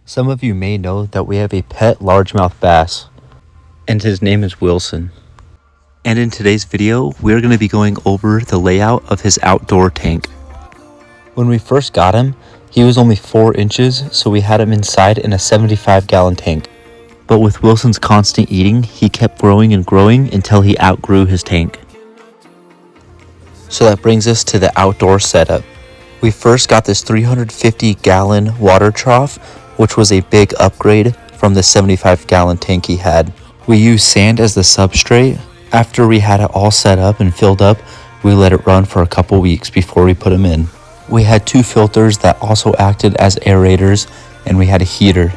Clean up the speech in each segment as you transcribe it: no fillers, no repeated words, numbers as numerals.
Some of you may know that we have a pet largemouth bass, and his name is Wilson. And in today's video, we're going to be going over the layout of his outdoor tank. When we first got him, he was only 4 inches, so we had him inside in a 75-gallon tank. But with Wilson's constant eating, he kept growing and growing until he outgrew his tank. So that brings us to the outdoor setup. We first got this 350-gallon water trough, which was a big upgrade from the 75-gallon tank he had. We used sand as the substrate. After we had it all set up and filled up, we let it run for a couple weeks before we put him in. We had 2 filters that also acted as aerators, and we had a heater.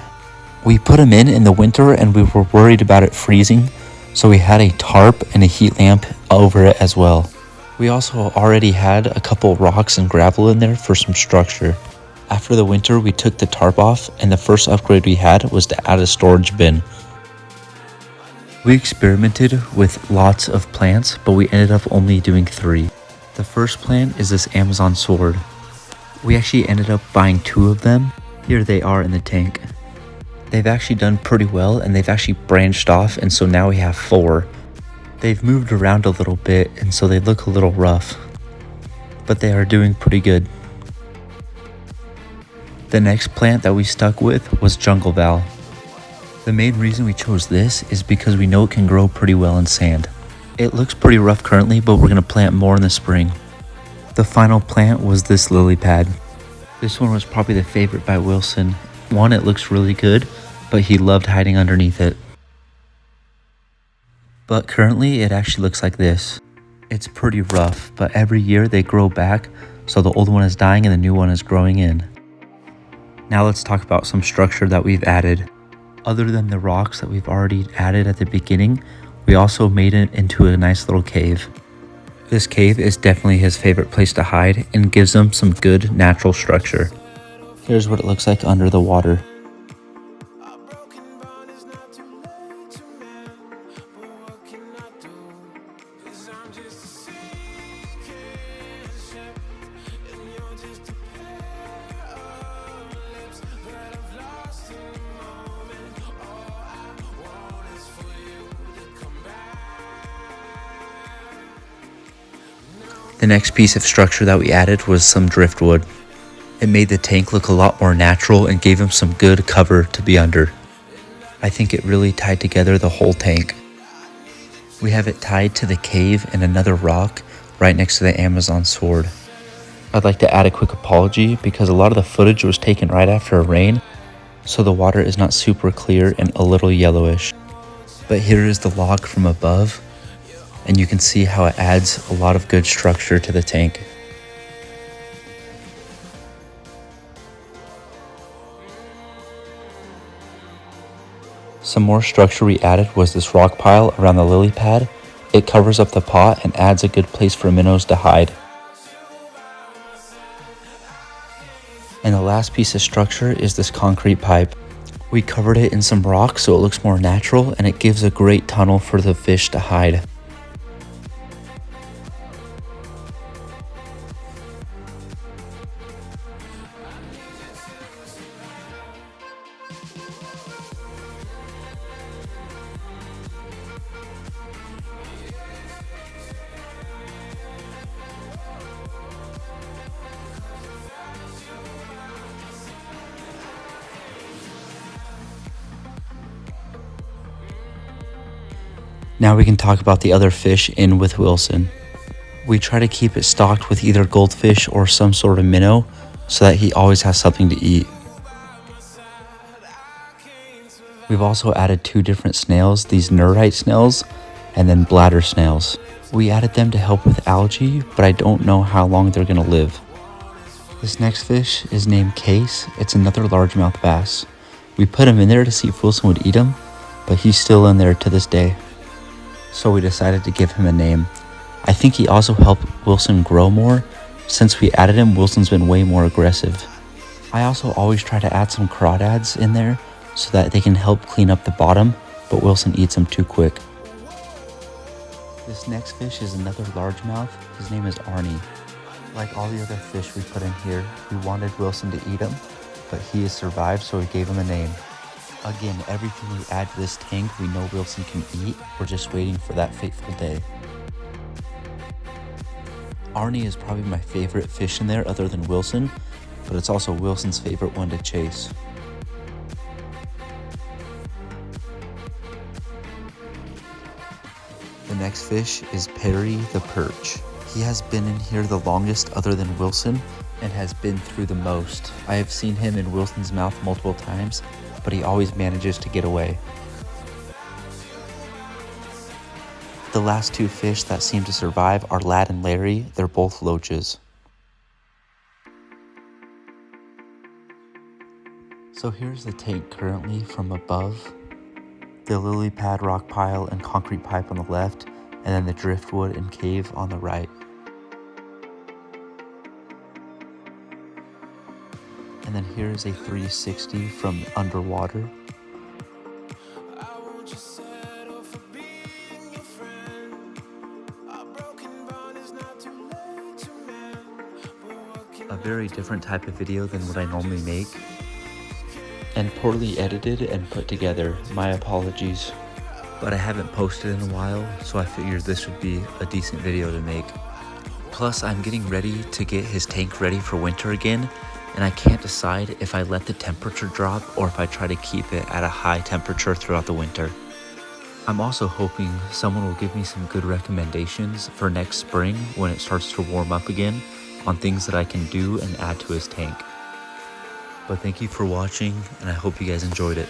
We put him in the winter and we were worried about it freezing, so we had a tarp and a heat lamp over it as well. We also already had a couple rocks and gravel in there for some structure. After the winter, we took the tarp off, and the first upgrade we had was to add a storage bin. We experimented with lots of plants, but we ended up only doing 3. The first plant is this Amazon sword. We actually ended up buying 2 of them. Here they are in the tank. They've actually done pretty well, and they've actually branched off, and so now we have 4. They've moved around a little bit, and so they look a little rough, but they are doing pretty good. The next plant that we stuck with was jungle val. The main reason we chose this is because we know it can grow pretty well in sand. It looks pretty rough currently, but we're going to plant more in the spring. The final plant was this lily pad. This one was probably the favorite by Wilson. One, it looks really good, but he loved hiding underneath it. But currently it actually looks like this. It's pretty rough, but every year they grow back, so the old one is dying and the new one is growing in. Now let's talk about some structure that we've added. Other than the rocks that we've already added at the beginning, we also made it into a nice little cave. This cave is definitely his favorite place to hide and gives him some good natural structure. Here's what it looks like under the water. The next piece of structure that we added was some driftwood. It made the tank look a lot more natural and gave him some good cover to be under. I think it really tied together the whole tank. We have it tied to the cave and another rock right next to the Amazon sword. I'd like to add a quick apology because a lot of the footage was taken right after a rain, so the water is not super clear and a little yellowish. But here is the log from above, and you can see how it adds a lot of good structure to the tank. Some more structure we added was this rock pile around the lily pad. It covers up the pot and adds a good place for minnows to hide. And the last piece of structure is this concrete pipe. We covered it in some rocks so it looks more natural, and it gives a great tunnel for the fish to hide. Now we can talk about the other fish in with Wilson. We try to keep it stocked with either goldfish or some sort of minnow so that he always has something to eat. We've also added 2 different snails, these neurite snails and then bladder snails. We added them to help with algae, but I don't know how long they're going to live. This next fish is named Case. It's another largemouth bass. We put him in there to see if Wilson would eat him, but he's still in there to this day. So we decided to give him a name. I think he also helped Wilson grow more. Since we added him, Wilson's been way more aggressive. I also always try to add some crawdads in there so that they can help clean up the bottom, but Wilson eats them too quick. This next fish is another largemouth. His name is Arnie. Like all the other fish we put in here, we wanted Wilson to eat them, but he has survived, so we gave him a name. Again, everything we add to this tank we know Wilson can eat. We're just waiting for that fateful day. Arnie is probably my favorite fish in there other than Wilson, but it's also Wilson's favorite one to chase. The next fish is Perry the perch. He has been in here the longest other than Wilson and has been through the most. I have seen him in Wilson's mouth multiple times, but he always manages to get away. The last two fish that seem to survive are Lad and Larry. They're both loaches. So here's the tank currently from above. The lily pad, rock pile, and concrete pipe on the left, and then the driftwood and cave on the right. And then here's a 360 from underwater. A very different type of video than what I normally make, and poorly edited and put together. My apologies. But I haven't posted in a while, so I figured this would be a decent video to make. Plus, I'm getting ready to get his tank ready for winter again, and I can't decide if I let the temperature drop or if I try to keep it at a high temperature throughout the winter. I'm also hoping someone will give me some good recommendations for next spring when it starts to warm up again on things that I can do and add to his tank. But thank you for watching, and I hope you guys enjoyed it.